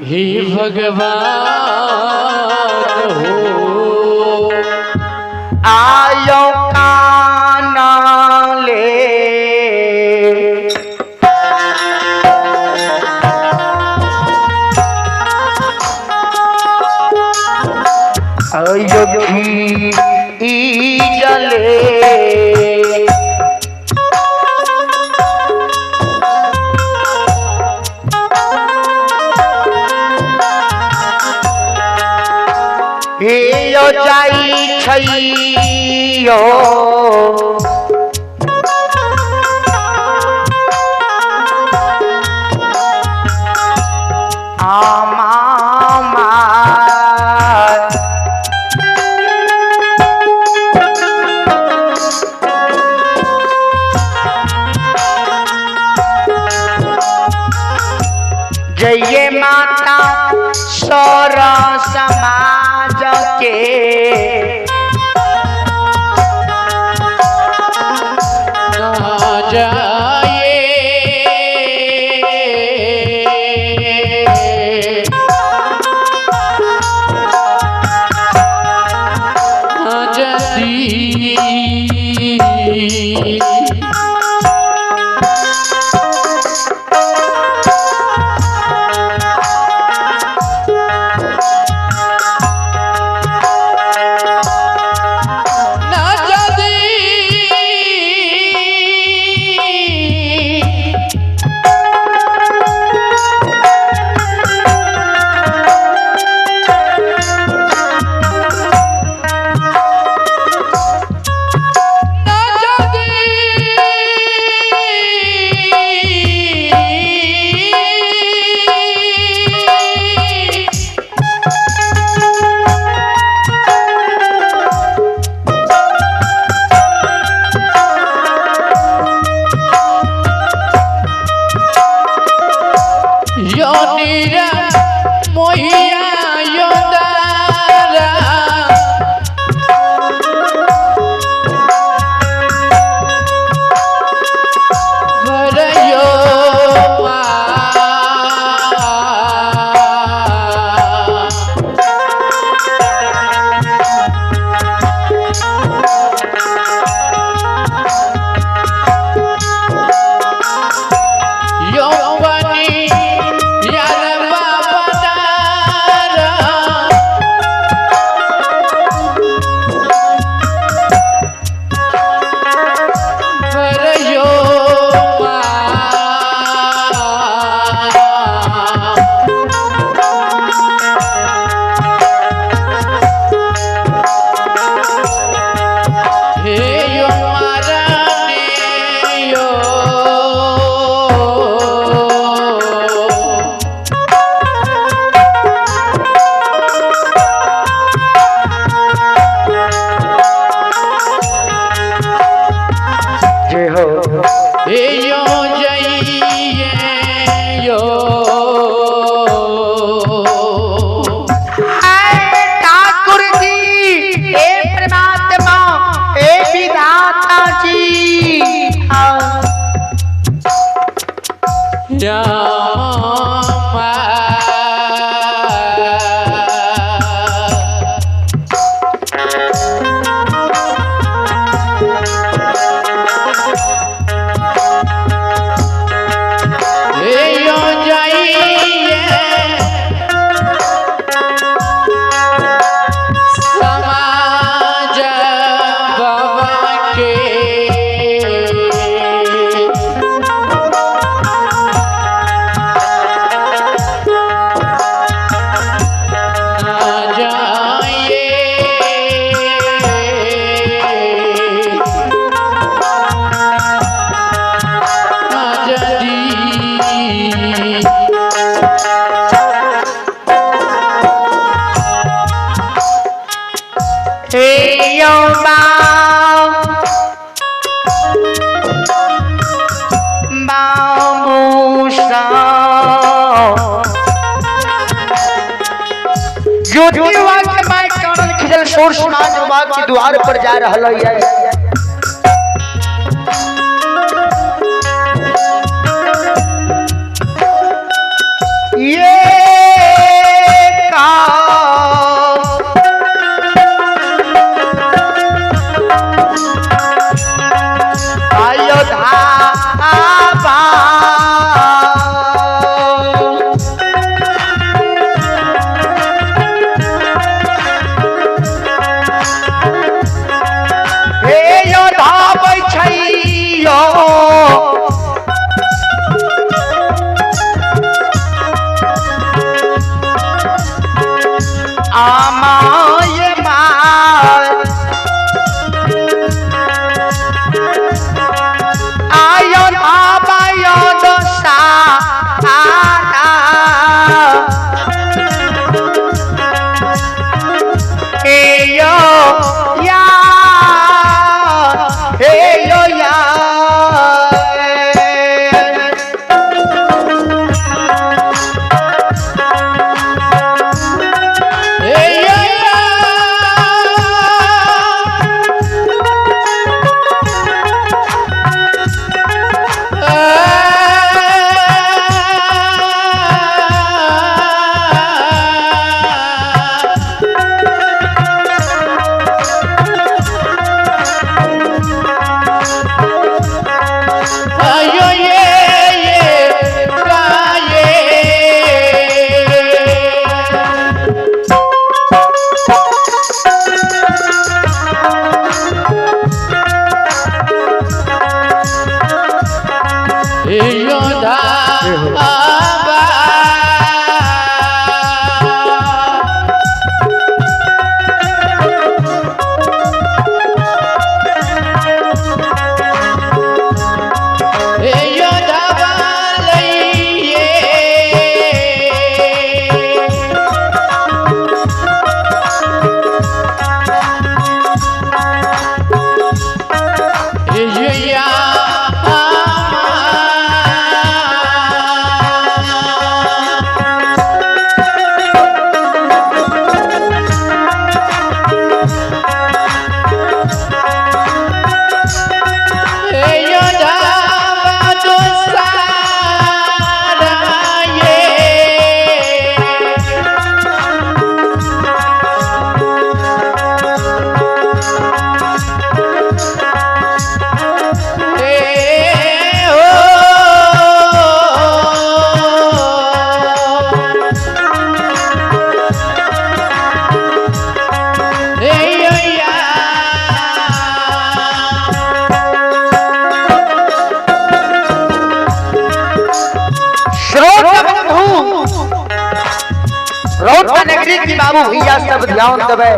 हे भगवान हो आयो काना ले आयो घी जले यो जाई छैयो आमा जय माता सौर समाज के शोर समाज विभाग के द्वार पर जा रहा है। ये योधा नगरी की बाबू भैया सब ध्यान देवे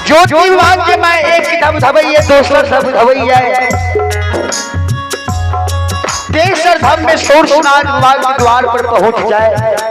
ज्योति विभाग के मैं एक धम धबैया दोसर सब धबैया तेसर धम में सोर सुनाज विभाग के द्वार पर पहुंच जाए।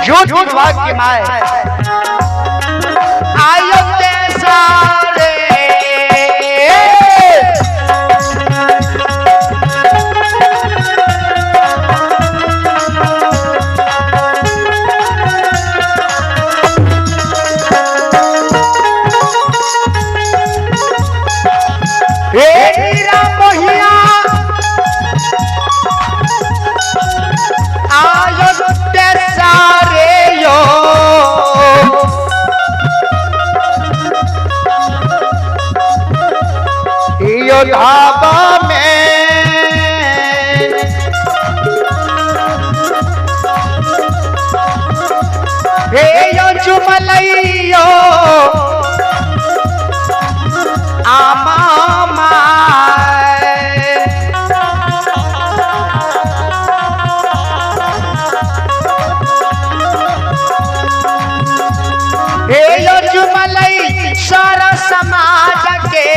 ज्योति विभाग की माए ढाबा में हे यो चुमलैयो आमा हे यो चुमलई सारा समाज के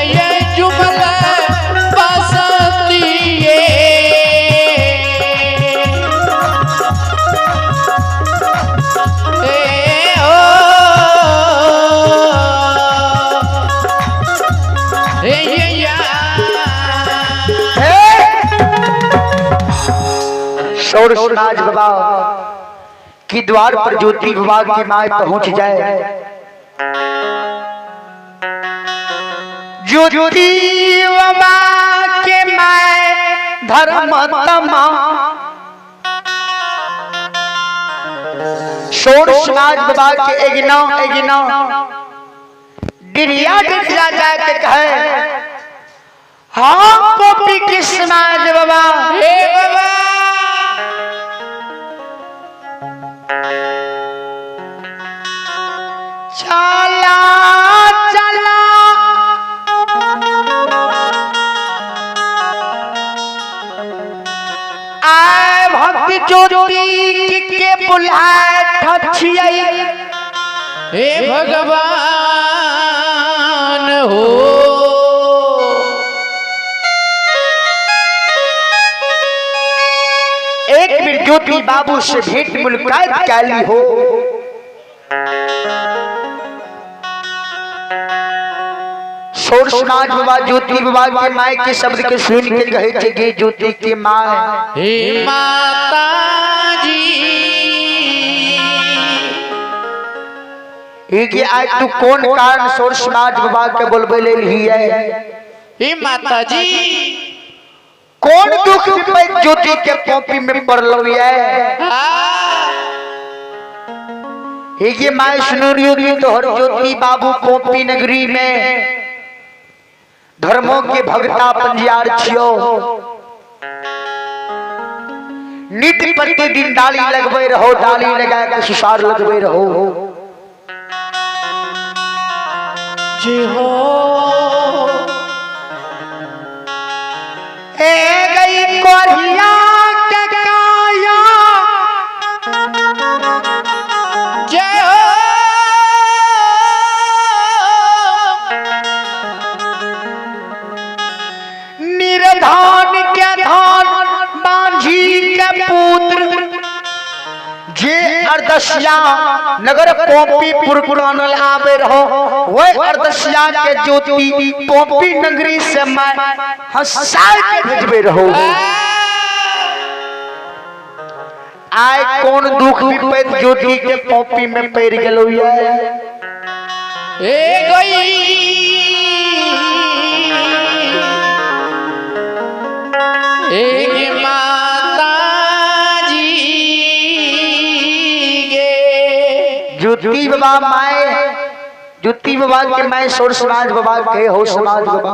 ये जुमला बसंती सूरज बाबा की द्वार पर ज्योति विभाग की माँ पहुंच जाए। ज्योति बाबा के माँ धर्मतमा सूरज बाबा के एगिना डिरिया जाए के कहे हाँ गोपी कृष्ण बाबा हे बाबा चला चला आए भक्ति ज्योति के बुलाए ठछियै हे भगवान हो एक मिनट ज्योति बाबू से भेंट मुलाकात कैली हो। सूरज बाबा ज्योति बाबा के माय के शब्द के सुन के कहे थे गे ज्योति के माय हे माता जी ये आज तू कौन कारण सूरज बाबा के बोलबे ले ली है। हे माता जी कौन दुख पे ज्योति के पोपी में पड़लो है। ये माय सुनो रही तो हर ज्योति बाबू पोपी नगरी में धर्मों के भगता पंजियार छियो। नित्य प्रतिदिन डाली लगबे रहो, डाली लगा के सुसार लगबे रहो। जी हो ए गई कोरिया के काया जय हो निर्धान के धान मांझी के पुत्र जे अर्दसिया नगर पोपी पुरकुरानल आवे रहो वह अर्दसिया के ज्योति पोपी नगरी से मैं हंसाए के भेजबे रहो। आय कौन दुख विपद ज्योति के पोपी में पैर गेलो है। ए गई एक माता जी गे ज्योति बाबा माए ज्योति बाबा के माए सूरज बाबा के हो समाज बाबा।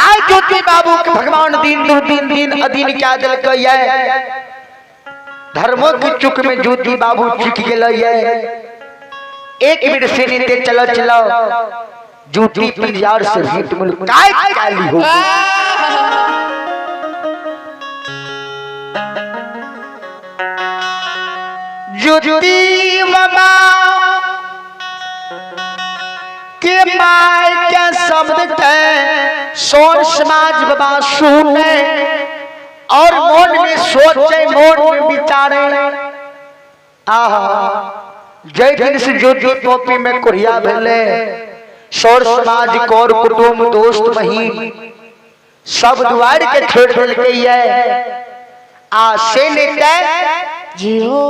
आज ज्योति बाबू के भगवान दिन अधीन क्या दिल है। धर्मों की चुक में ज्योति बाबू चुक गए। एक मिनट से नीचे चलो चलो ज्योति पंजार से भेंट मुलाकात काली हो। ज्योति बाबा के माय के शब्द के सोर समाज बाबा सुने और मन में सोचे मन में विचारे। जय दिन से ज्योति पोपी में कोरिया भेले सौर समाज कौर कुटुंब दोस्त महीन सब द्वार के छोड़ दिल के आ से लेते जियो